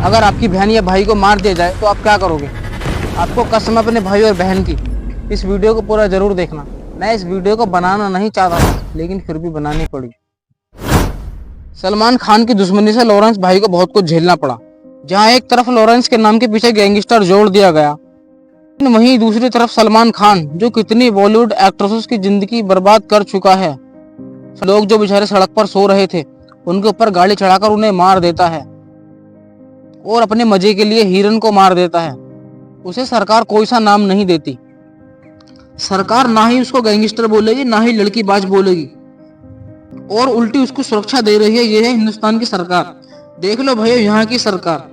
अगर आपकी बहन या भाई को मार दिया जाए तो आप क्या करोगे? आपको कसम है अपने भाई और बहन की। इस वीडियो को पूरा जरूर देखना। मैं इस वीडियो को बनाना नहीं चाहता था, लेकिन फिर भी बनानी पड़ी। सलमान खान की दुश्मनी से लॉरेंस भाई को बहुत कुछ झेलना पड़ा। जहां एक तरफ लॉरेंस के नाम के पीछे गैंगस्टर जोड़ दिया गया, वहीं दूसरी तरफ सलमान खान जो कितनी बॉलीवुड एक्ट्रेसेस की जिंदगी बर्बाद कर चुका है। लोग जो बेचारे सड़क पर सो रहे थे उनके ऊपर गाड़ी चढ़ाकर उन्हें मार देता है और अपने मजे के लिए हिरन को मार देता है। उसे सरकार कोई सा नाम नहीं देती। सरकार ना ही उसको गैंगस्टर बोलेगी, ना ही लड़की बाज बोलेगी, और उल्टी उसको सुरक्षा दे रही है। ये है हिंदुस्तान की सरकार। देख लो भैया यहाँ की सरकार।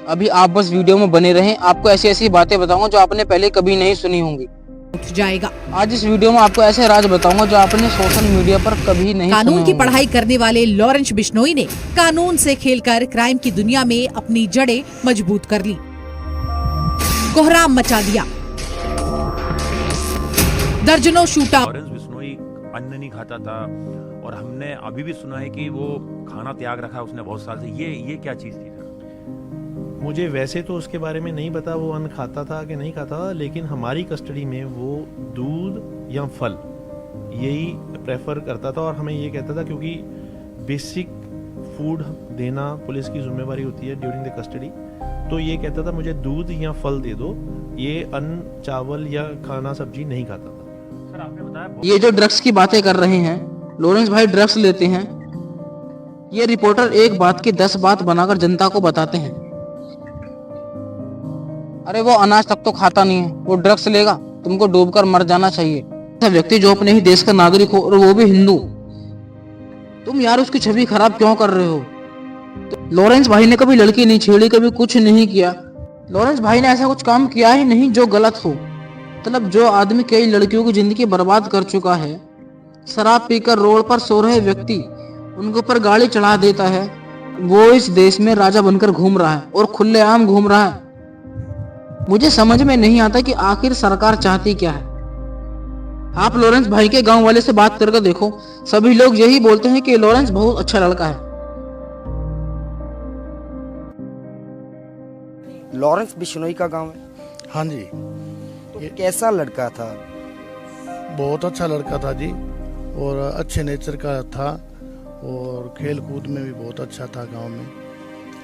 अभी आप बस वीडियो में बने रहें, आपको ऐसी ऐसी बातें बताऊंगा जो आपने पहले कभी नहीं सुनी होंगी। उठ जाएगा। आज इस वीडियो में आपको ऐसे राज बताऊंगा जो आपने सोशल मीडिया पर कभी नहीं सुने कानून की होंगे। पढ़ाई करने वाले लॉरेंस बिश्नोई ने कानून से खेलकर क्राइम की दुनिया में अपनी जड़ें मजबूत कर ली, कोहराम मचा दिया। दर्जनों शूटआउट। लॉरेंस बिश्नोई अन्न नहीं खाता था और हमने अभी भी सुना है कि वो खाना त्याग रखा है उसने बहुत साल से। ये क्या चीज थी? मुझे वैसे तो उसके बारे में नहीं पता वो अन्न खाता था कि नहीं खाता था, लेकिन हमारी कस्टडी में वो दूध या फल यही प्रेफर करता था और हमें ये कहता था, क्योंकि बेसिक फूड देना पुलिस की जिम्मेवारी होती है ड्यूरिंग द कस्टडी। तो ये कहता था मुझे दूध या फल दे दो, ये अन्न चावल या खाना सब्जी नहीं खाता था। सर आपने बताया ये जो ड्रग्स की बातें कर रहे हैं, लॉरेंस भाई ड्रग्स लेते हैं। ये रिपोर्टर एक बात की 10 बात बनाकर जनता को बताते हैं। अरे वो अनाज तक तो खाता नहीं है, वो ड्रग्स लेगा, तुमको डूबकर मर जाना चाहिए। ऐसा व्यक्ति जो अपने ही देश का नागरिक हो और वो भी हिंदू, तुम यार उसकी छवि खराब क्यों कर रहे हो? तो लॉरेंस भाई ने कभी लड़की नहीं छेड़ी, कभी कुछ नहीं किया। लॉरेंस भाई ने ऐसा कुछ काम किया ही नहीं जो गलत हो। मतलब जो आदमी कई लड़कियों की जिंदगी बर्बाद कर चुका है, शराब पीकर रोड पर सो रहे व्यक्ति उनके ऊपर गाड़ी चढ़ा देता है, वो इस देश में राजा बनकर घूम रहा है और खुलेआम घूम रहा है। मुझे समझ में नहीं आता कि आखिर सरकार चाहती क्या है। आप लॉरेंस भाई के गांव वाले से बात करके देखो, सभी लोग यही बोलते हैं कि लॉरेंस बहुत अच्छा लड़का है। लॉरेंस बिश्नोई का गांव है? हाँ जी, तो कैसा लड़का था? बहुत अच्छा लड़का था जी, और अच्छे नेचर का था और खेल कूद में भी बहुत अच्छा था।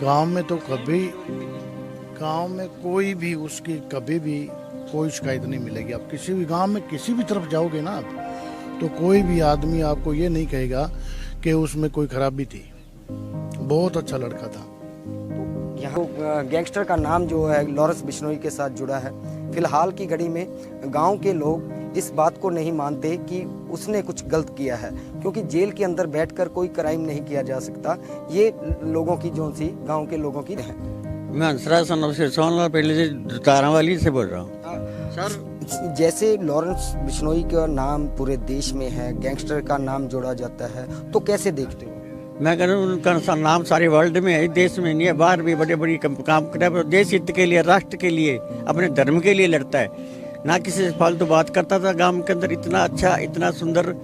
गांव में तो कभी गांव में कोई भी उसकी कभी भी कोई शिकायत नहीं मिलेगी। आप किसी भी गांव में किसी भी तरफ जाओगे ना आप, तो कोई भी आदमी आपको ये नहीं कहेगा कि उसमें कोई खराबी थी। बहुत अच्छा लड़का था। यहाँ गैंगस्टर का नाम जो है लॉरेंस बिश्नोई के साथ जुड़ा है। फिलहाल की घड़ी में गांव के लोग इस बात को नहीं मानते कि उसने कुछ गलत किया है, क्योंकि जेल के अंदर बैठकर कोई क्राइम नहीं किया जा सकता। ये लोगों की जो सी गांव के लोगों की है। मैं हंसराज सन से सोनलाल पहले से तारावाली से बोल रहा हूँ। सर, जैसे लॉरेंस बिश्नोई का नाम पूरे देश में है, गैंगस्टर का नाम जोड़ा जाता है, तो कैसे देखते हो? मैं कह रहा हूँ उनका नाम सारे वर्ल्ड में है, देश में नहीं है, बाहर भी बड़े बड़ी काम करता है। देश हित के लिए, राष्ट्र के लिए, अपने धर्म के लिए लड़ता है, ना किसी से फालतू बात करता था। गांव के अंदर इतना अच्छा, इतना सुंदर,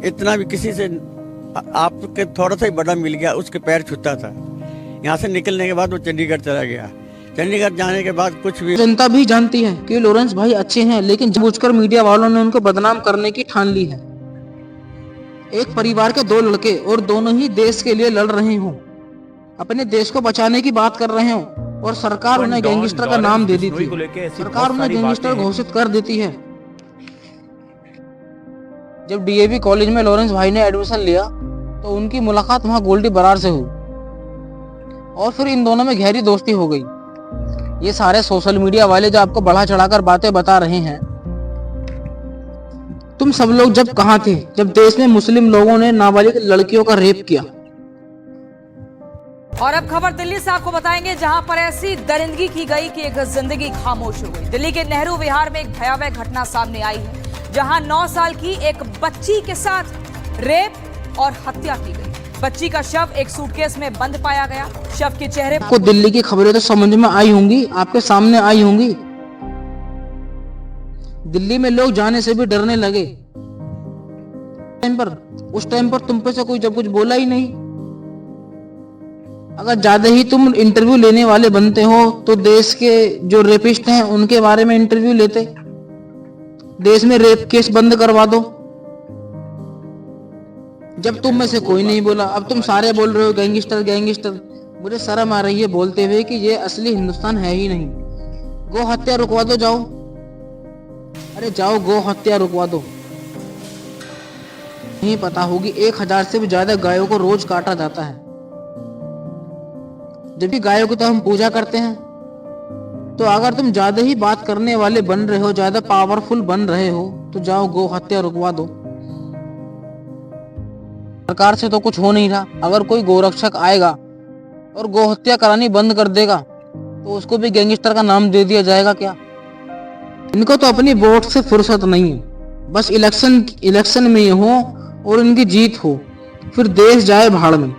इतना भी किसी से आपके थोड़ा सा ही बड़ा मिल गया उसके पैर छूता था। यहाँ से निकलने के बाद वो चंडीगढ़ चला गया। चंडीगढ़ जाने के बाद कुछ भी जनता भी जानती है कि लॉरेंस भाई अच्छे हैं, लेकिन जानबूझकर मीडिया वालों ने उनको बदनाम करने की ठान ली है। एक परिवार के 2 लड़के और दोनों ही देश के लिए लड़ रहे हों, अपने देश को बचाने की बात कर रहे हों, और सरकार उन्हें गैंगस्टर का नाम दे दी थी। सरकार उन्हें गैंगस्टर घोषित कर देती है। जब डीएवी कॉलेज में लॉरेंस भाई ने एडमिशन लिया तो उनकी मुलाकात वहां गोल्डी बरार से हुई और फिर इन दोनों में गहरी दोस्ती हो गई। ये सारे सोशल मीडिया वाले जो आपको बढ़ा चढ़ाकर बातें बता रहे हैं, तुम सब लोग जब कहां थे जब देश में मुस्लिम लोगों ने नाबालिग लड़कियों का रेप किया? और अब खबर दिल्ली से आपको बताएंगे, जहां पर ऐसी दरिंदगी की गई कि एक जिंदगी खामोश हो गई। दिल्ली के नेहरू विहार में एक भयावह घटना सामने आई है, जहां 9 साल की एक बच्ची के साथ रेप और हत्या की गई। बच्ची का शव एक सूटकेस में बंद पाया गया। शव के चेहरे आपको दिल्ली की खबरें तो समझ में आई होंगी, आपके सामने आई होंगी। दिल्ली में लोग जाने से भी डरने लगे। उस टाइम पर तुम पे से कोई जब कुछ बोला ही नहीं। अगर ज्यादा ही तुम इंटरव्यू लेने वाले बनते हो तो देश के जो रेपिस्ट हैं उनके बारे में इंटरव्यू लेते, देश में रेप केस बंद करवा दो। जब तुम में से कोई नहीं बोला, अब तुम सारे बोल रहे हो गैंगस्टर गैंगस्टर। मुझे शर्म आ रही है बोलते हुए कि ये असली हिंदुस्तान है ही नहीं। गो हत्या रुकवा दो, जाओ, अरे जाओ गो हत्या रुकवा दो। नहीं पता होगी 1000 से भी ज्यादा गायों को रोज काटा जाता है। जब भी गायों की तो हम पूजा करते हैं, तो अगर तुम ज्यादा ही बात करने वाले बन रहे हो, ज्यादा पावरफुल बन रहे हो, तो जाओ गो हत्या रुकवा दो। सरकार से तो कुछ हो नहीं रहा। अगर कोई गोरक्षक आएगा और गो हत्या करानी बंद कर देगा तो उसको भी गैंगस्टर का नाम दे दिया जाएगा क्या? इनको तो अपनी वोट से फुर्सत नहीं है, बस इलेक्शन में हो और इनकी जीत हो, फिर देश जाए भाड़ में।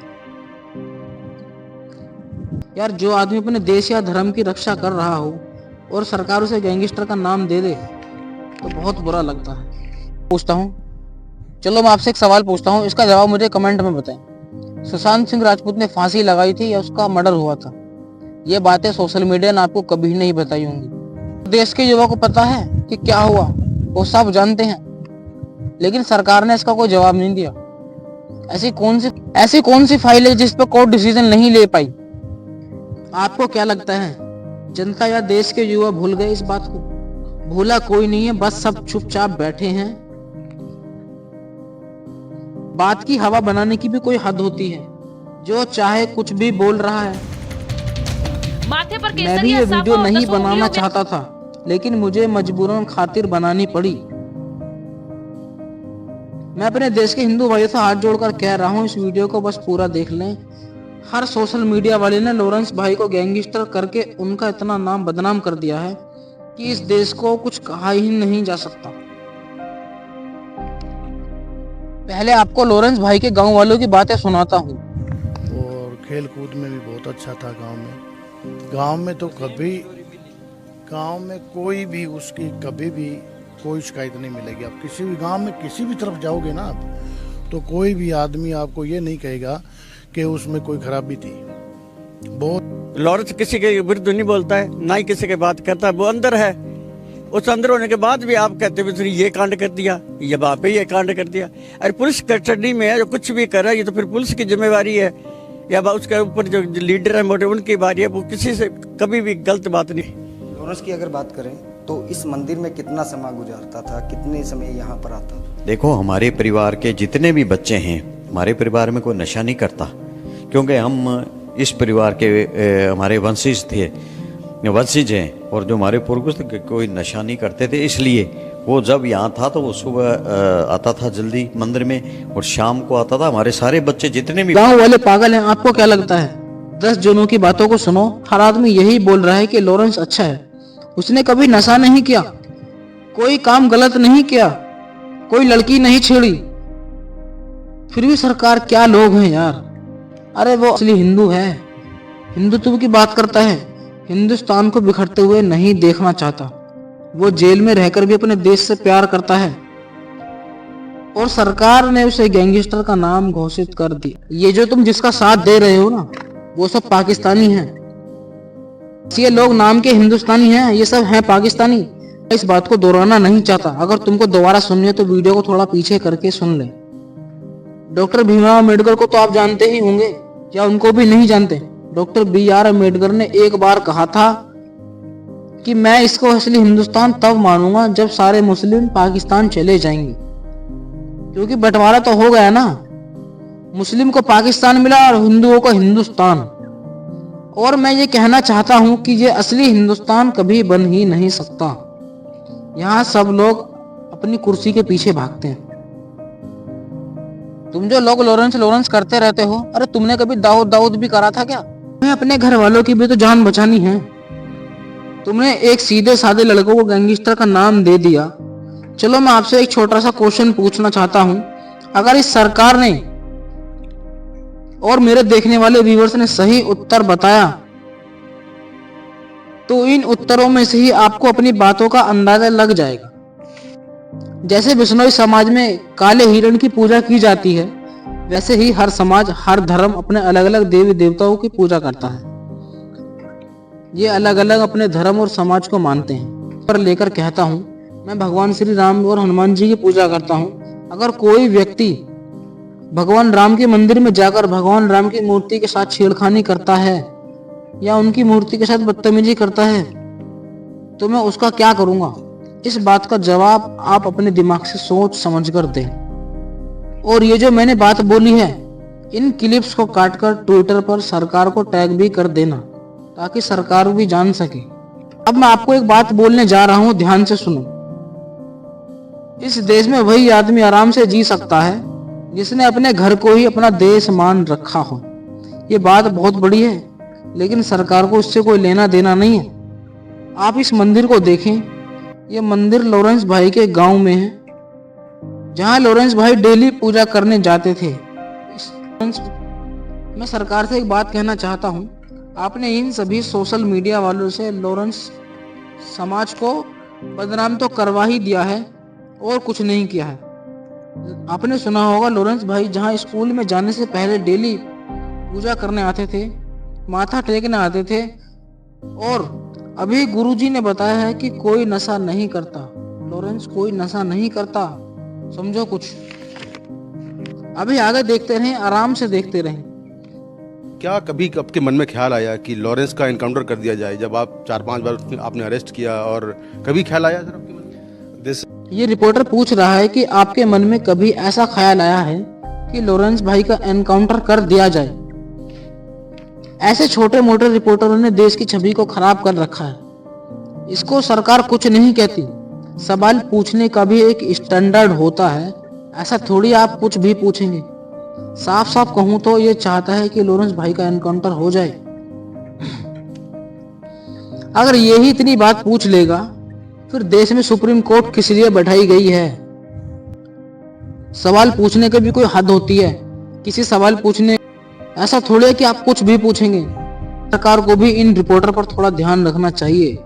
यार, जो आदमी अपने देश या धर्म की रक्षा कर रहा हो और सरकार उसे गैंगस्टर का नाम दे दे तो बहुत बुरा लगता है। पूछता हूँ, चलो मैं आपसे एक सवाल पूछता हूँ, इसका जवाब मुझे कमेंट में बताएं। सुशांत सिंह राजपूत ने फांसी लगाई थी या उसका मर्डर हुआ था? ये बातें सोशल मीडिया ने आपको कभी नहीं बताई होंगी। देश के युवा को पता है कि क्या हुआ, वो सब जानते हैं, लेकिन सरकार ने इसका कोई जवाब नहीं दिया। ऐसी कौन सी फाइल है जिस पर कोर्ट डिसीजन नहीं ले पाई? आपको क्या लगता है, जनता या देश के युवा भूल गए इस बात को? भूला कोई नहीं है, बस सब चुपचाप बैठे हैं। बात की हवा बनाने की भी कोई हद होती है, जो चाहे कुछ भी बोल रहा है। माथे पर मैं भी ये वीडियो नहीं बनाना चाहता था, लेकिन मुझे मजबूरन खातिर बनानी पड़ी। मैं अपने देश के हिंदू भाइयों से हाथ जोड़कर कह रहा हूँ, इस वीडियो को बस पूरा देख लें। हर सोशल मीडिया वाले ने लॉरेंस भाई को गैंगस्टर करके उनका इतना नाम बदनाम कर दिया है कि इस देश को कुछ कहा ही नहीं जा सकता। पहले आपको लॉरेंस भाई के गांव वालों की बातें सुनाता हूँ। और खेल कूद में भी बहुत अच्छा था गांव में तो कभी गांव में कोई भी उसकी कभी भी कोई शिकायत नहीं मिलेगी। आप किसी भी गांव में किसी भी तरफ जाओगे ना आप, तो कोई भी आदमी आपको ये नहीं कहेगा कि उसमें कोई खराबी थी। बहुत लॉरेंस किसी के विरुद्ध नहीं बोलता है, ना ही किसी के बात करता है। वो अंदर है, उस अंदर होने के बाद भी आप कहते हैं ये कांड कर दिया, ये वहाँ पे ये कांड कर दिया। अरे पुलिस कस्टडी में है, जो कुछ भी कर रहा है ये तो फिर पुलिस की जिम्मेवारी है, या उसके ऊपर जो लीडर है मोटे उनकी बारी है। वो किसी से कभी भी गलत बात नहीं। लॉरेंस की अगर बात करें तो इस मंदिर में कितना समय गुजारता था, कितने समय यहाँ पर आता था? देखो, हमारे परिवार के जितने भी बच्चे हैं, हमारे परिवार में कोई नशा नहीं करता, क्योंकि हम इस परिवार के हमारे वंशज हैं, और जो हमारे पूर्वज थे कोई नशा नहीं करते थे। इसलिए वो जब यहाँ था तो वो सुबह आता था जल्दी मंदिर में और शाम को आता था। हमारे सारे बच्चे जितने भी गांव वाले पागल हैं, आपको क्या लगता है? 10 जनों की बातों को सुनो, हर आदमी यही बोल रहा है कि लॉरेंस अच्छा है, उसने कभी नशा नहीं किया, कोई काम गलत नहीं किया, कोई लड़की नहीं छेड़ी। फिर भी सरकार, क्या लोग हैं यार। अरे वो असली हिंदू है, हिंदुत्व की बात करता है, हिंदुस्तान को बिखरते हुए नहीं देखना चाहता। वो जेल में रहकर भी अपने देश से प्यार करता है, और सरकार ने उसे गैंगस्टर का नाम घोषित कर दिया। ये जो तुम जिसका साथ दे रहे हो ना, वो सब पाकिस्तानी हैं। ये लोग नाम के हिंदुस्तानी हैं, ये सब हैं पाकिस्तानी। इस बात को दोहराना नहीं चाहता। अगर तुमको दोबारा सुननी है तो वीडियो को थोड़ा पीछे करके सुन ले। डॉक्टर भीमराव अम्बेडकर को तो आप जानते ही होंगे, या उनको भी नहीं जानते? डॉक्टर BR अम्बेडकर ने एक बार कहा था कि मैं इसको असली हिंदुस्तान तब मानूंगा जब सारे मुस्लिम पाकिस्तान चले जाएंगे, क्योंकि बंटवारा तो हो गया ना, मुस्लिम को पाकिस्तान मिला और हिंदुओं को हिंदुस्तान। और मैं ये कहना चाहता हूं कि ये असली हिंदुस्तान कभी बन ही नहीं सकता। यहाँ सब लोग अपनी कुर्सी के पीछे भागते हैं। तुम जो लोग लॉरेंस करते रहते हो, अरे तुमने कभी दाऊद भी करा था क्या? तुम्हें अपने घर वालों की भी तो जान बचानी है। तुमने एक सीधे साधे लड़कों को गैंगस्टर का नाम दे दिया। चलो मैं आपसे एक छोटा सा क्वेश्चन पूछना चाहता हूं, अगर इस सरकार ने और मेरे देखने वाले व्यूअर्स ने सही उत्तर बताया तो इन उत्तरों में से ही आपको अपनी बातों का अंदाजा लग जाएगा। जैसे बिश्नोई समाज में काले हिरण की पूजा की जाती है, वैसे ही हर समाज, हर धर्म अपने अलग अलग देवी देवताओं की पूजा करता है। ये अलग अलग अपने धर्म और समाज को मानते हैं। पर लेकर कहता हूँ, मैं भगवान श्री राम और हनुमान जी की पूजा करता हूँ। अगर कोई व्यक्ति भगवान राम के मंदिर में जाकर भगवान राम की मूर्ति के साथ छेड़खानी करता है या उनकी मूर्ति के साथ बदतमीजी करता है तो मैं उसका क्या करूंगा? इस बात का जवाब आप अपने दिमाग से सोच समझ कर दें। और ये जो मैंने बात बोली है, इन क्लिप्स को काटकर ट्विटर पर सरकार को टैग भी कर देना ताकि सरकार भी जान सके। अब मैं आपको एक बात बोलने जा रहा हूं, ध्यान से सुनो। इस देश में वही आदमी आराम से जी सकता है जिसने अपने घर को ही अपना देश मान रखा हो। ये बात बहुत बड़ी है, लेकिन सरकार को इससे कोई लेना देना नहीं है। आप इस मंदिर को देखें। ये मंदिर लॉरेंस भाई के गांव में है, जहां लॉरेंस भाई डेली पूजा करने जाते थे। मैं सरकार से एक बात कहना चाहता हूं, आपने इन सभी सोशल मीडिया वालों से लॉरेंस समाज को बदनाम तो करवा ही दिया है और कुछ नहीं किया है। आपने सुना होगा लॉरेंस भाई जहां स्कूल में जाने से पहले डेली पूजा करने आते थे, माथा टेकने आते थे, और अभी गुरुजी ने बताया है कि कोई नशा नहीं करता। लॉरेंस कोई नशा नहीं करता, समझो कुछ। अभी आगे देखते रहें, आराम से देखते रहें। क्या कभी आपके मन में ख्याल आया कि लॉरेंस का एनकाउंटर कर दिया जाए? जब आप 4-5 बार आपने अरेस्ट किया, और कभी ख्याल आया सर आपके मन में? ये रिपोर्टर पूछ रहा है कि आपके मन में कभी ऐसा ख्याल आया है कि लॉरेंस भाई का एनकाउंटर कर दिया जाए? ऐसे छोटे मोटे रिपोर्टरों ने देश की छवि को खराब कर रखा है। इसको सरकार कुछ नहीं कहती। सवाल पूछने का भी एक स्टैंडर्ड होता है, ऐसा थोड़ी आप कुछ भी पूछेंगे। साफ साफ कहूं तो ये चाहता है कि लॉरेंस भाई का एनकाउंटर हो जाए। अगर यही इतनी बात पूछ लेगा, फिर देश में सुप्रीम कोर्ट किस लिए बैठाई गई है? सवाल पूछने की भी कोई हद होती है। किसी सवाल पूछने ऐसा थोड़ी है कि आप कुछ भी पूछेंगे। सरकार को भी इन रिपोर्टर पर थोड़ा ध्यान रखना चाहिए।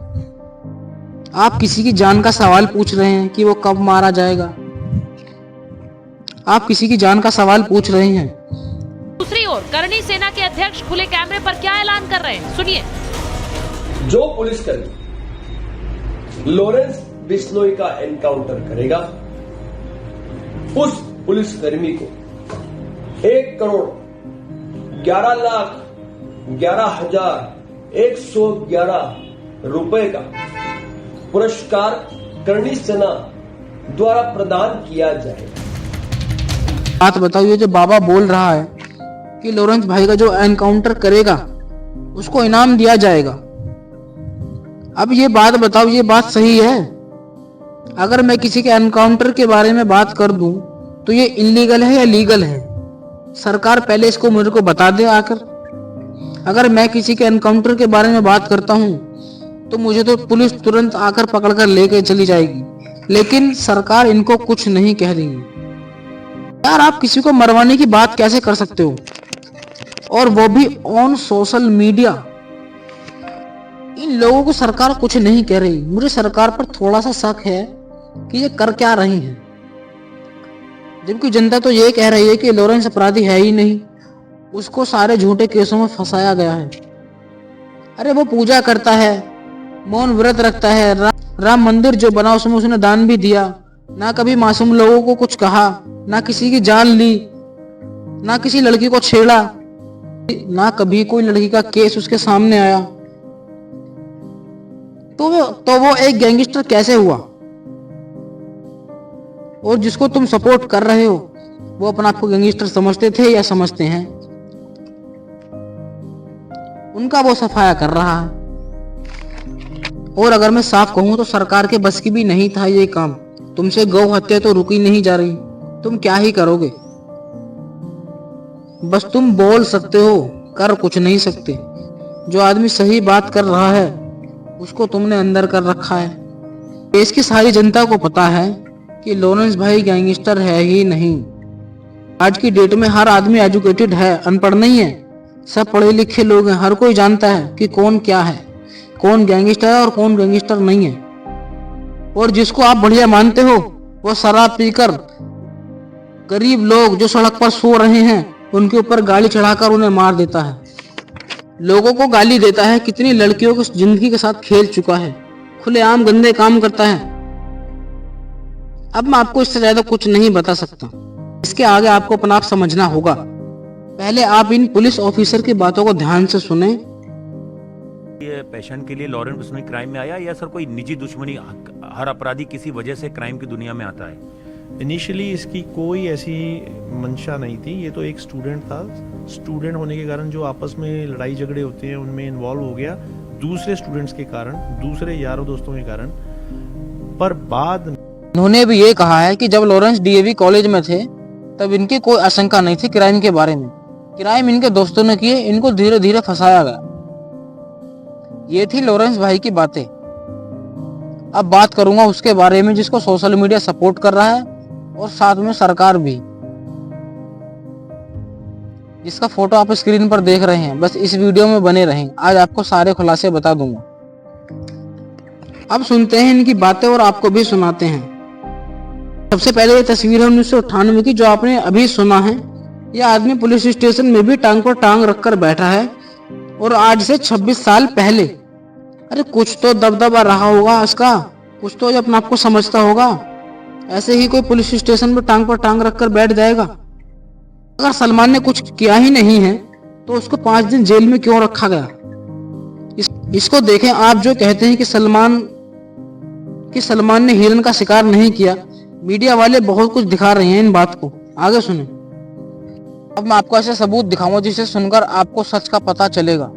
आप किसी की जान का सवाल पूछ रहे हैं कि वो कब मारा जाएगा। आप किसी की जान का सवाल पूछ रहे हैं। दूसरी ओर करणी सेना के अध्यक्ष खुले कैमरे पर क्या ऐलान कर रहे हैं, सुनिए। जो पुलिसकर्मी लॉरेंस बिश्नोई का एनकाउंटर करेगा, उस पुलिसकर्मी को 1,11,11,111 रुपए का पुरस्कार करणी सेना द्वारा प्रदान किया जाएगा। बात बताओ, ये जो बाबा बोल रहा है कि लॉरेंस भाई का जो एनकाउंटर करेगा उसको इनाम दिया जाएगा, अब ये बात बताओ, ये बात सही है? अगर मैं किसी के एनकाउंटर के बारे में बात कर दूं तो ये इलीगल है या लीगल है? सरकार पहले इसको मेरे को बता दे आकर। अगर मैं किसी के एनकाउंटर के बारे में बात करता हूं तो मुझे तो पुलिस तुरंत आकर पकड़कर लेके चली जाएगी, लेकिन सरकार इनको कुछ नहीं कह देगी। यार, आप किसी को मरवाने की बात कैसे कर सकते हो, और वो भी ऑन सोशल मीडिया? इन लोगों को सरकार कुछ नहीं कह रही। मुझे सरकार पर थोड़ा सा शक है कि ये कर क्या रही है, जबकि जनता तो ये कह रही है कि लॉरेंस अपराधी है ही नहीं, उसको सारे झूठे केसों में फंसाया गया है। अरे वो पूजा करता है, मौन व्रत रखता है, राम मंदिर जो बना उसमें उसने दान भी दिया, ना कभी मासूम लोगों को कुछ कहा, ना किसी की जान ली, ना किसी लड़की को छेड़ा, ना कभी कोई लड़की का केस उसके सामने आया। तो वो एक गैंगस्टर कैसे हुआ? और जिसको तुम सपोर्ट कर रहे हो वो अपना आपको गैंगस्टर समझते थे या समझते हैं? उनका वो सफाया कर रहा है। और अगर मैं साफ कहूं तो सरकार के बस की भी नहीं था ये काम। तुमसे गौ हत्या तो रुकी नहीं जा रही, तुम क्या ही करोगे? बस तुम बोल सकते हो, कर कुछ नहीं सकते। जो आदमी सही बात कर रहा है उसको तुमने अंदर कर रखा है। देश की सारी जनता को पता है कि लॉरेंस भाई गैंगस्टर है ही नहीं। आज की डेट में हर आदमी एजुकेटेड है, अनपढ़ नहीं है। सब पढ़े लिखे लोग हैं। हर कोई जानता है कि कौन क्या है, कौन गैंगस्टर है और कौन गैंगस्टर नहीं है। और जिसको आप बढ़िया मानते हो वो शराब पीकर गरीब लोग जो सड़क पर सो रहे हैं उनके ऊपर गाड़ी चढ़ाकर उन्हें मार देता है, लोगों को गाली देता है, कितनी लड़कियों की जिंदगी के साथ खेल चुका है, खुलेआम गंदे काम करता है। अब मैं आपको इससे ज्यादा कुछ नहीं बता सकता, इसके आगे आपको अपना आप समझना होगा। पहले आप इन पुलिस ऑफिसर की बातों को ध्यान से सुने। ये पेशेंट के लिए लॉरेंस बिश्नोई क्राइम में आया या सर कोई निजी दुश्मनी? हर अपराधी किसी वजह से क्राइम की दुनिया में आता है। इनिशियली इसकी कोई ऐसी मंशा नहीं थी, ये तो एक स्टूडेंट था। स्टूडेंट होने के कारण जो आपस में लड़ाई झगड़े होते हैं उनमें इन्वॉल्व हो गया, दूसरे स्टूडेंट्स के कारण, दूसरे यारों दोस्तों के कारण। पर बाद उन्होंने भी ये कहा है कि जब लॉरेंस डीएवी कॉलेज में थे तब इनकी कोई आशंका नहीं थी क्राइम के बारे में। क्राइम इनके दोस्तों ने किए, इनको धीरे धीरे फंसाया गया। ये थी लॉरेंस भाई की बातें। अब बात करूंगा उसके बारे में जिसको सोशल मीडिया सपोर्ट कर रहा है और साथ में सरकार भी, जिसका फोटो आप स्क्रीन पर देख रहे हैं। बस इस वीडियो में बने रहें, आज आपको सारे खुलासे बता दूंगा। अब सुनते हैं इनकी बातें और आपको भी सुनाते हैं। सबसे पहले ये तस्वीर है 1998 की जो आपने अभी सुना है। यह आदमी पुलिस स्टेशन में भी टांग पर टांग रखकर बैठा है और आज से 26 साल पहले। अरे कुछ तो दबदबा रहा होगा इसका, कुछ तो अपने आप को समझता होगा। ऐसे ही कोई पुलिस स्टेशन में टांग पर टांग रखकर बैठ जाएगा? अगर सलमान ने कुछ किया ही नहीं है तो उसको 5 दिन जेल में क्यों रखा गया? इसको देखें। आप जो कहते हैं कि सलमान ने हिरन का शिकार नहीं किया, मीडिया वाले बहुत कुछ दिखा रहे हैं इन बात को। आगे सुने। अब मैं आपको ऐसे सबूत दिखाऊंगा जिसे सुनकर आपको सच का पता चलेगा।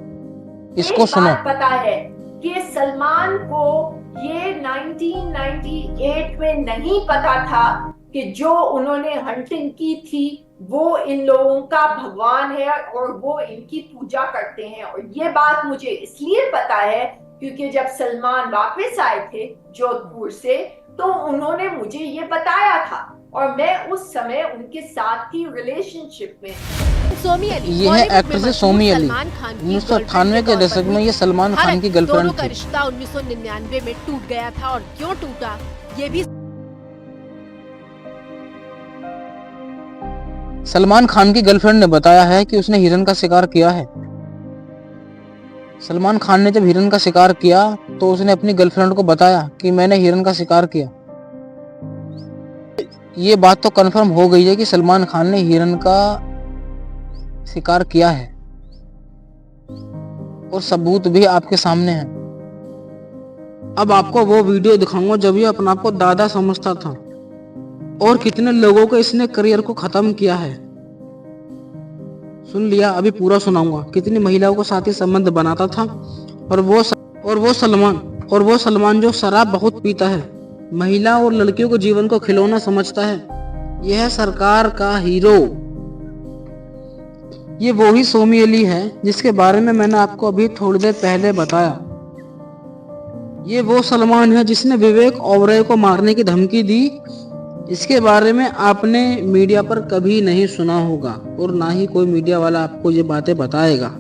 इसको सुनो। पता है कि सलमान को ये 1998 में नहीं पता था कि जो उन्होंने हंटिंग की थी वो इन लोगों का भगवान है और वो इनकी पूजा करते हैं। और ये बात मुझे इसलिए पता है क्योंकि जब सलमान वापस आए थे जोधपुर से तो उन्होंने मुझे ये बताया था और मैं उस समय उनके साथ थी रिलेशनशिप में। ये है एक्ट्रेस सोमी अली। 1998 के दशक में ये सलमान खान की गर्लफ्रेंड थी। रिश्ता 1999 में टूट गया था और क्यों टूटा ये भी सलमान खान की गर्लफ्रेंड ने बताया है कि उसने हिरन का शिकार किया है। सलमान खान ने जब हिरन का शिकार किया तो उसने अपनी गर्लफ्रेंड को बताया कि मैंने हिरन का शिकार किया। ये बात तो कंफर्म हो गई है कि सलमान खान ने हिरन का शिकार किया है और सबूत भी आपके सामने है। अब आपको वो वीडियो दिखाऊंगा जब ये अपने आप को दादा समझता था और कितने लोगों के इसने करियर को खत्म किया है। सुन लिया? अभी पूरा सुनाऊंगा। कितनी महिलाओं के साथ ही संबंध बनाता था और वो सलमान जो शराब बहुत पीता है, महिला और लड़कियों के जीवन को खिलौना समझता है। यह है सरकार का हीरो। ये वो ही सोमी अली है जिसके बारे में मैंने आपको अभी थोड़ी देर पहले बताया। ये वो सलमान है जिसने विवेक ओबरॉय को मारने की धमकी दी। इसके बारे में आपने मीडिया पर कभी नहीं सुना होगा और ना ही कोई मीडिया वाला आपको ये बातें बताएगा।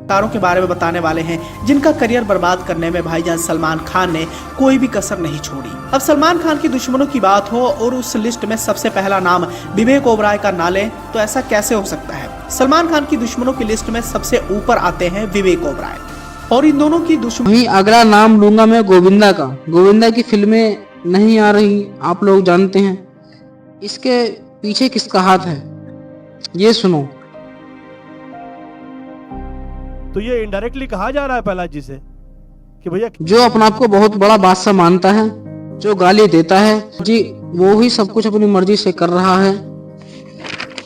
कारों के बारे में बताने वाले हैं जिनका करियर बर्बाद करने में भाईजान सलमान खान ने कोई भी कसर नहीं छोड़ी। अब सलमान खान की दुश्मनों की बात हो और उस लिस्ट में सबसे पहला नाम विवेक ओबरॉय का ना लें तो ऐसा कैसे हो सकता है? सलमान खान की दुश्मनों की लिस्ट में सबसे ऊपर आते हैं विवेक ओबरॉय और इन दोनों की दुश्मनी। अगला नाम लूंगा मैं गोविंदा का। गोविंदा की फिल्में नहीं आ रही, आप लोग जानते हैं। इसके पीछे किसका हाथ है ये सुनो। तो ये इनडायरेक्टली कहा जा रहा है पहला जी से कि भैया जो अपने आप को बहुत बड़ा बादशाह मानता है, जो गाली देता है जी, वो ही सब कुछ अपनी मर्जी से कर रहा है।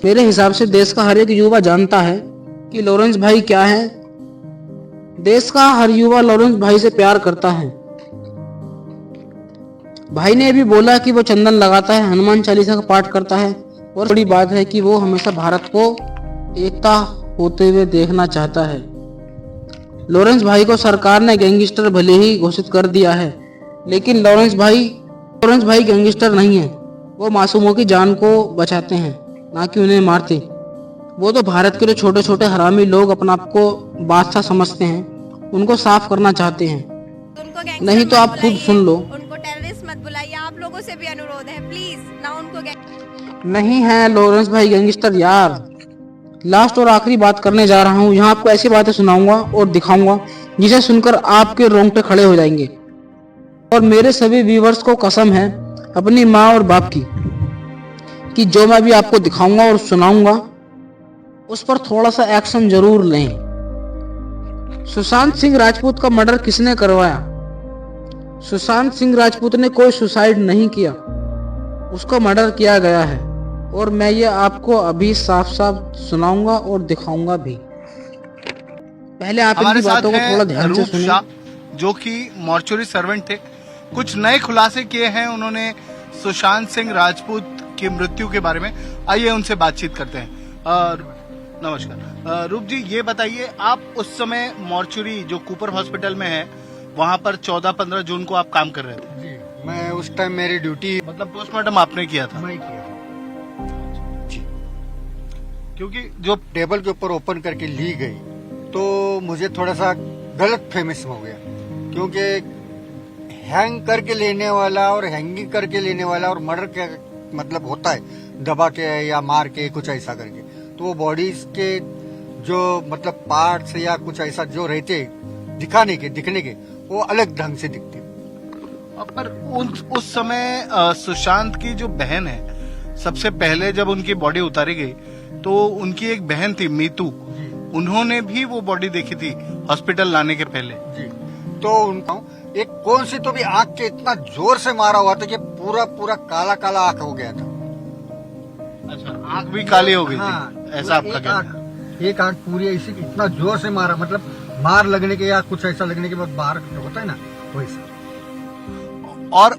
मेरे हिसाब से देश का हर एक युवा जानता है कि लॉरेंस भाई क्या है। देश का हर युवा लॉरेंस भाई से प्यार करता है। भाई ने भी बोला कि वो चंदन लगाता है, हनुमान चालीसा का पाठ करता है और बड़ी बात है कि वो हमेशा भारत को एकता होते हुए देखना चाहता है। लॉरेंस भाई को सरकार ने गैंगस्टर भले ही घोषित कर दिया है, लेकिन लॉरेंस भाई गैंगस्टर नहीं है। वो मासूमों की जान को बचाते हैं, ना कि उन्हें मारते। वो तो भारत के जो छोटे छोटे हरामी लोग अपने आप को बादशाह समझते हैं, उनको साफ करना चाहते हैं। नहीं तो आप खुद सुन लो। उनको टेररिस्ट मत बुलाइए, आप लोगों से भी अनुरोध है, प्लीज ना उनको। नहीं है लॉरेंस भाई गैंगस्टर यार। लास्ट और आखिरी बात करने जा रहा हूँ। यहाँ आपको ऐसी बातें सुनाऊंगा और दिखाऊंगा जिसे सुनकर आपके रोंगटे खड़े हो जाएंगे। और मेरे सभी व्यूवर्स को कसम है अपनी माँ और बाप की कि जो मैं भी आपको दिखाऊंगा और सुनाऊंगा उस पर थोड़ा सा एक्शन जरूर लें। सुशांत सिंह राजपूत का मर्डर किसने करवाया? सुशांत सिंह राजपूत ने कोई सुसाइड नहीं किया, उसको मर्डर किया गया है। और मैं ये आपको अभी साफ साफ सुनाऊंगा और दिखाऊंगा भी। पहले आप इनकी बातों को थोड़ा ध्यान से सुनिए। जो कि मॉर्चुरी सर्वेंट थे, कुछ नए खुलासे किए हैं उन्होंने सुशांत सिंह राजपूत की मृत्यु के बारे में। आइए उनसे बातचीत करते हैं। नमस्कार रूप जी, ये बताइए आप उस समय मॉर्चुरी जो कूपर हॉस्पिटल में है वहाँ पर 14-15 जून को आप काम कर रहे थे? जी, मैं उस टाइम मेरी ड्यूटी, मतलब पोस्टमार्टम आपने किया था? मैं किया जी, क्योंकि जो टेबल के ऊपर ओपन करके ली गई तो मुझे थोड़ा सा गलत फेमस हो गया, क्योंकि हैंग करके लेने वाला और हैंगिंग करके लेने वाला और मर्डर के मतलब होता है दबा के या मार के कुछ ऐसा करके, तो वो बॉडीज के जो मतलब पार्ट्स या कुछ ऐसा जो रहते दिखने के वो अलग ढंग से दिखते। पर उस समय सुशांत की जो बहन है, सबसे पहले जब उनकी बॉडी उतारी गई तो उनकी एक बहन थी मीतू, उन्होंने भी वो बॉडी देखी थी हॉस्पिटल लाने के पहले जी। तो उनको एक कौन सी तो भी आंख के इतना जोर से मारा हुआ था कि पूरा पूरा काला काला आंख हो गया था। अच्छा, आंख भी काली हो गई हाँ, थी, ऐसा आपका कहना? एक आंख पूरी ऐसी इतना जोर से मारा, मतलब मार लगने के या कुछ ऐसा लगने के बाद बाहर होता है ना वैसा।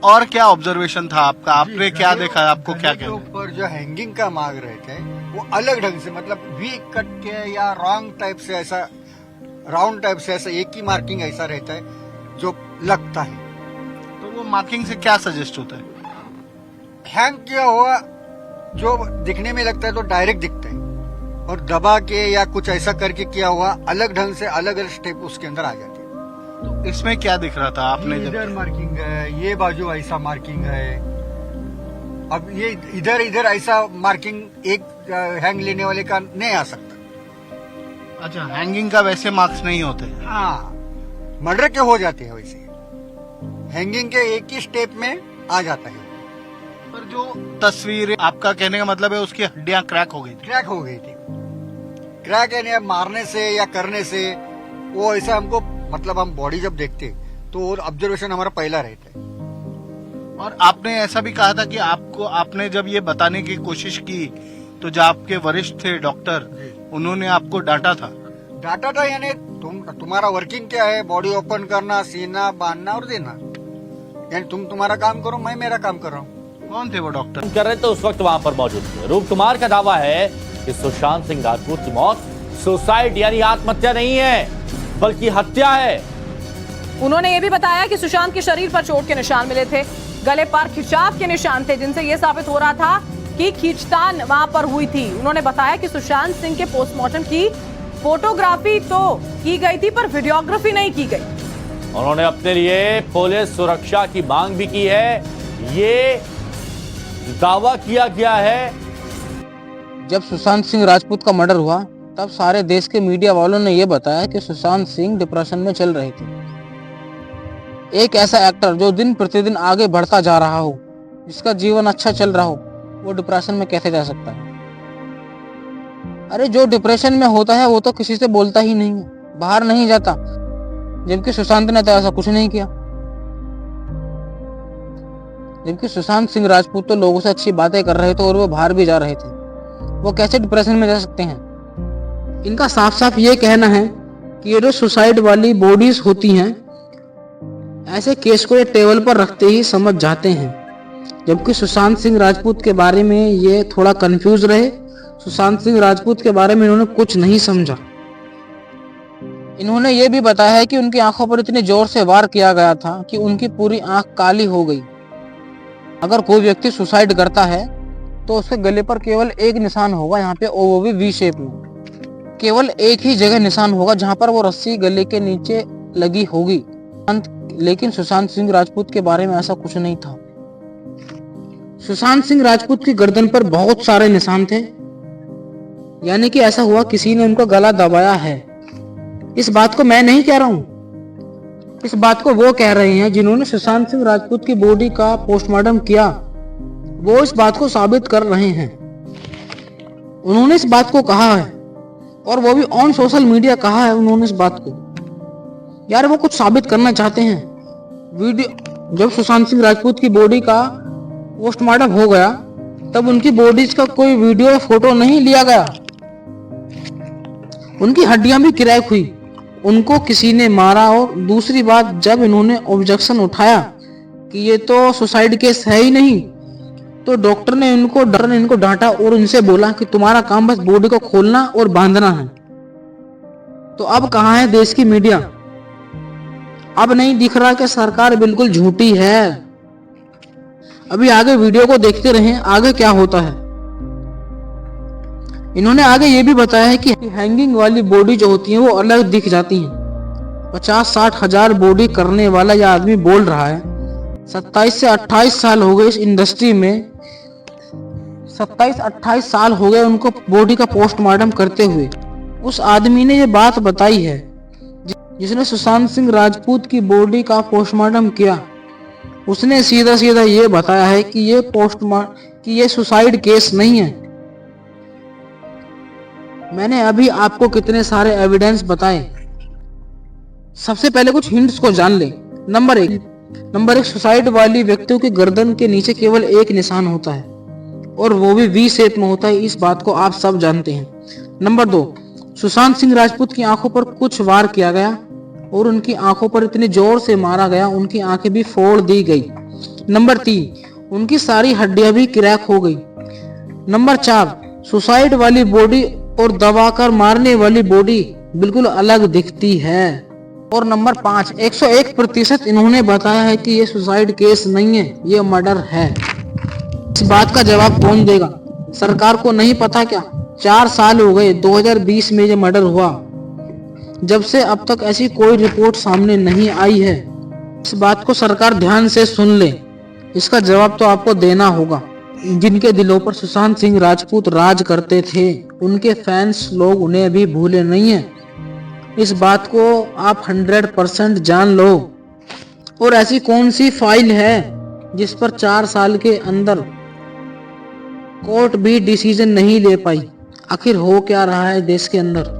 और क्या ऑब्जर्वेशन था आपका? आपने क्या देखा? आपको क्या कहना? ऊपर जो हैंगिंग का मांग रहे थे वो अलग ढंग से, मतलब वी कट के या रॉन्ग टाइप से, ऐसा राउंड टाइप से, ऐसा एक ही मार्किंग ऐसा रहता है जो लगता है। तो वो मार्किंग से क्या सजेस्ट होता है? हैंग किया हुआ जो दिखने में लगता है तो डायरेक्ट दिखता है, और दबा के या कुछ ऐसा करके किया हुआ अलग ढंग से अलग अलग स्टेप उसके अंदर आ जाते हैं। तो इसमें क्या दिख रहा था आपने? इधर मार्किंग है, ये बाजू ऐसा मार्किंग है, अब ये इधर इधर ऐसा मार्किंग एक हैंग लेने वाले का नहीं आ सकता। अच्छा, हैंगिंग का वैसे मार्क्स नहीं होते? हाँ, मर्डर के हो जाते हैं वैसे, हैंगिंग के एक ही स्टेप में आ जाता है। पर जो तस्वीर, आपका कहने का मतलब है उसकी हड्डियां क्रैक हो गई थी? क्रैक हो गई थी। क्रैक यानी मारने से या करने से वो ऐसा हमको, मतलब हम बॉडी जब देखते तो ऑब्जर्वेशन हमारा पहला रहता है। और आपने ऐसा भी कहा था कि आपने जब ये बताने की कोशिश की तो जो आपके वरिष्ठ थे डॉक्टर, उन्होंने आपको डांटा था? डांटा था यानी तुम्हारा वर्किंग क्या है, बॉडी ओपन करना, सीना बांधना और देना, यानी तुम तुम्हारा काम करो, मैं मेरा काम कर रहा हूँ। कौन थे वो डॉक्टर? कर रहे थे उस वक्त वहां पर मौजूद थे। रूप कुमार का दावा है कि सुशांत सिंह राजपूत की मौत सुसाइड यानी आत्महत्या नहीं है बल्कि हत्या है। उन्होंने ये भी बताया कि सुशांत के शरीर पर चोट के निशान मिले थे, गले पर खिंचाव के निशान थे, जिनसे यह साबित हो रहा था कि खींचतान वहां पर हुई थी। उन्होंने बताया कि सुशांत सिंह के पोस्टमार्टम की फोटोग्राफी तो की गई थी पर वीडियोग्राफी नहीं की गई। उन्होंने अपने लिए पुलिस सुरक्षा की मांग भी की है। ये दावा किया गया है। जब सुशांत सिंह राजपूत का मर्डर हुआ तब सारे देश के मीडिया वालों ने यह बताया कि सुशांत सिंह डिप्रेशन में चल रहे थे। एक ऐसा एक्टर जो दिन प्रतिदिन आगे बढ़ता जा रहा हो, जिसका जीवन अच्छा चल रहा हो, वो डिप्रेशन में कैसे जा सकता है? अरे जो डिप्रेशन में होता है वो तो किसी से बोलता ही नहीं है, बाहर नहीं जाता, जबकि सुशांत ने तो ऐसा कुछ नहीं किया। जबकि सुशांत सिंह राजपूत तो लोगों से अच्छी बातें कर रहे थे और वो बाहर भी जा रहे थे, वो कैसे डिप्रेशन में जा सकते हैं? इनका साफ साफ ये कहना है कि ये जो सुसाइड वाली बॉडीज होती हैं, ऐसे केस को ये टेबल पर रखते ही समझ जाते हैं। जबकि सुशांत सिंह राजपूत के बारे में ये थोड़ा कंफ्यूज रहे। सुशांत सिंह राजपूत के बारे में इन्होंने कुछ नहीं समझा। इन्होंने ये भी बताया है कि उनकी आंखों पर इतने जोर से वार किया गया था कि उनकी पूरी आंख काली हो गई। अगर कोई व्यक्ति सुसाइड करता है तो उसके गले पर केवल एक निशान होगा, यहाँ पे, वो भी वी शेप में। केवल एक ही जगह निशान होगा जहां पर वो रस्सी गले के नीचे लगी होगी। लेकिन सुशांत सिंह राजपूत के बारे में ऐसा कुछ नहीं था। सुशांत सिंह राजपूत की गर्दन पर बहुत सारे निशान थे, यानी कि ऐसा हुआ किसी ने उनका गला दबाया है। इस बात को मैं नहीं कह रहा हूं, इस बात को वो कह रहे हैं जिन्होंने सुशांत सिंह राजपूत की बॉडी का पोस्टमार्टम किया। वो इस बात को साबित कर रहे हैं। उन्होंने इस बात को कहा है और वो भी ऑन सोशल मीडिया कहा है उन्होंने इस बात को। यार वो कुछ साबित करना चाहते हैं। वीडियो जब सुशांत सिंह राजपूत की बॉडी का पोस्टमार्टम हो गया तब उनकी बॉडीज का कोई वीडियो या फोटो नहीं लिया गया। उनकी हड्डियां भी क्रैक हुई, उनको किसी ने मारा। और दूसरी बात, जब इन्होंने ऑब्जेक्शन उठाया कि ये तो सुसाइड केस है ही नहीं, तो डॉक्टर ने इनको डांटा और उनसे बोला कि तुम्हारा काम बस बॉडी को खोलना और बांधना है। तो अब कहां है देश की मीडिया? अब नहीं दिख रहा कि सरकार बिल्कुल झूठी है। अभी आगे वीडियो को देखते रहें, आगे क्या होता है। इन्होंने आगे ये भी बताया है कि हैंगिंग वाली बॉडी जो होती है वो अलग दिख जाती हैं। 50-60 हजार बॉडी करने वाला यह आदमी बोल रहा है। 27 से 28 साल हो गए इस इंडस्ट्री में, 27-28 साल हो गए उनको बॉडी का पोस्टमार्टम करते हुए। उस आदमी ने ये बात बताई है जिसने सुशांत सिंह राजपूत की बॉडी का पोस्टमार्टम किया। उसने सीधा सीधा ये बताया है कि ये सुसाइड केस नहीं है। मैंने अभी आपको कितने सारे एविडेंस बताए। सबसे पहले कुछ हिंट्स को जान ले। नंबर एक, सुसाइड वाली व्यक्तियों की गर्दन के नीचे केवल एक निशान होता है और वो भी वी शेप में होता है। इस बात को आप सब जानते हैं। नंबर 2, सुशांत सिंह राजपूत की आंखों पर कुछ वार किया गया और उनकी आंखों पर इतने जोर से मारा गया उनकी आंखें भी फोड़ दी गई। नंबर 3, उनकी सारी हड्डियां भी क्रैक हो गई। नंबर 4, सुसाइड वाली बॉडी और दबाकर मारने वाली बॉडी बिल्कुल अलग दिखती है। और नंबर 5, 101% इन्होंने बताया है कि ये सुसाइड केस नहीं है, ये मर्डर है। इस बात का जवाब कौन देगा? सरकार को नहीं पता क्या? 4 साल हो गए, 2020 में ये मर्डर हुआ, जब से अब तक ऐसी कोई रिपोर्ट सामने नहीं आई है। इस बात को सरकार ध्यान से सुन ले, इसका जवाब तो आपको देना होगा। जिनके दिलों पर सुशांत सिंह राजपूत राज करते थे, उनके फैंस लोग उन्हें अभी भूले नहीं है। इस बात को आप 100% जान लो। और ऐसी कौन सी फाइल है जिस पर 4 साल के अंदर कोर्ट भी डिसीजन नहीं ले पाई? आखिर हो क्या रहा है देश के अंदर?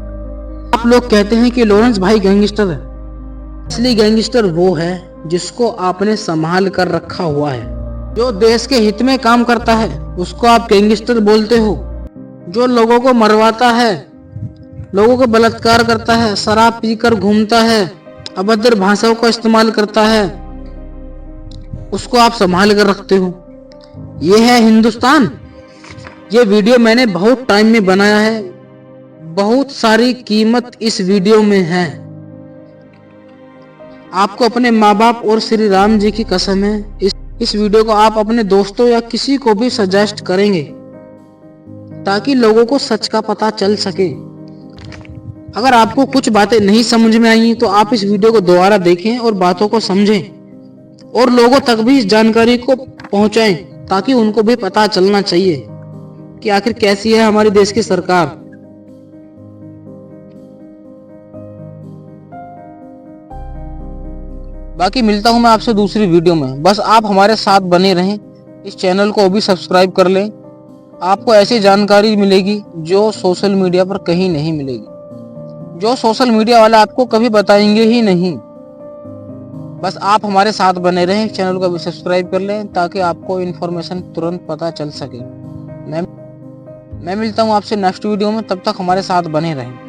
आप लोग कहते हैं कि लॉरेंस भाई गैंगस्टर है। असली गैंगस्टर वो है जिसको आपने संभाल कर रखा हुआ है। जो देश के हित में काम करता है उसको आप गैंगस्टर बोलते हो। जो लोगों को मरवाता है, लोगों को बलात्कार करता है, शराब पीकर घूमता है, अभद्र भाषाओं का इस्तेमाल करता है, उसको आप संभाल कर रखते हो। ये है हिंदुस्तान। ये वीडियो मैंने बहुत टाइम में बनाया है, बहुत सारी कीमत इस वीडियो में है। आपको अपने माँ बाप और श्री राम जी की कसम है, इस वीडियो को आप अपने दोस्तों या किसी को भी सजेस्ट करेंगे ताकि लोगों को सच का पता चल सके। अगर आपको कुछ बातें नहीं समझ में आई तो आप इस वीडियो को दोबारा देखें और बातों को समझें और लोगों तक भी इस जानकारी को पहुंचाएं ताकि उनको भी पता चलना चाहिए कि आखिर कैसी है हमारे देश की सरकार। बाकी मिलता हूं मैं आपसे दूसरी वीडियो में। बस आप हमारे साथ बने रहें, इस चैनल को भी सब्सक्राइब कर लें। आपको ऐसी जानकारी मिलेगी जो सोशल मीडिया पर कहीं नहीं मिलेगी, जो सोशल मीडिया वाले आपको कभी बताएंगे ही नहीं। बस आप हमारे साथ बने रहें, चैनल को भी सब्सक्राइब कर लें ताकि आपको इन्फॉर्मेशन तुरंत पता चल सके। मैं मिलता हूं आपसे नेक्स्ट वीडियो में, तब तक हमारे साथ बने रहें।